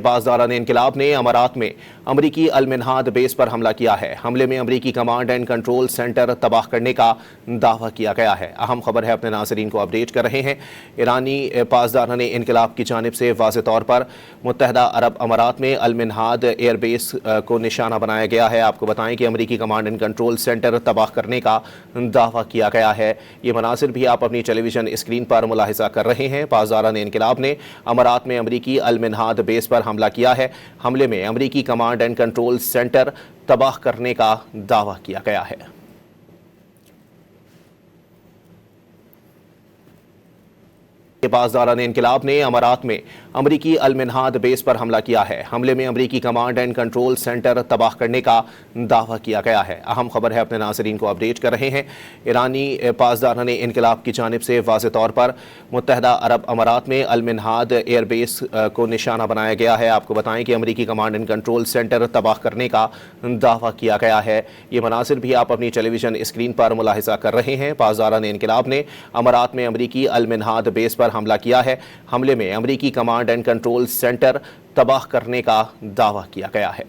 پاسداران انقلاب نے امارات میں امریکی المنہاد بیس پر حملہ کیا ہے۔ حملے میں امریکی کمانڈ اینڈ کنٹرول سینٹر تباہ کرنے کا دعویٰ کیا گیا ہے۔ اہم خبر ہے، اپنے ناظرین کو اپڈیٹ کر رہے ہیں۔ ایرانی پاسداران انقلاب کی جانب سے واضح طور پر متحدہ عرب امارات میں المنہاد ایئر بیس کو نشانہ بنایا گیا ہے۔ آپ کو بتائیں کہ امریکی کمانڈ اینڈ کنٹرول سینٹر تباہ کرنے کا دعویٰ کیا گیا ہے۔ یہ مناظر بھی آپ اپنی ٹیلی ویژن اسکرین پر ملاحظہ کر رہے ہیں۔ پاسداران انقلاب نے امارات میں امریکی المنہاد بیس پر حملہ کیا ہے۔ حملے میں امریکی کمانڈ اینڈ کنٹرول سینٹر تباہ کرنے کا دعویٰ کیا گیا ہے۔ پاسداران انقلاب نے امارات میں امریکی المنہاد بیس پر حملہ کیا ہے۔ حملے میں امریکی کمانڈ اینڈ کنٹرول سینٹر تباہ کرنے کا دعویٰ کیا گیا ہے۔ اہم خبر ہے، اپنے ناظرین کو اپڈیٹ کر رہے ہیں۔ ایرانی پاسداران انقلاب کی جانب سے واضح طور پر متحدہ عرب امارات میں المنہاد ایئر بیس کو نشانہ بنایا گیا ہے۔ آپ کو بتائیں کہ امریکی کمانڈ اینڈ کنٹرول سینٹر تباہ کرنے کا دعویٰ کیا گیا ہے۔ یہ مناظر بھی آپ اپنی ٹیلی ویژن اسکرین پر ملاحظہ کر رہے ہیں۔ پاسداران انقلاب نے امارات میں امریکی المنہاد بیس پر حملہ کیا ہے۔ حملے میں امریکی کمانڈ اینڈ کنٹرول سینٹر تباہ کرنے کا دعویٰ کیا گیا ہے۔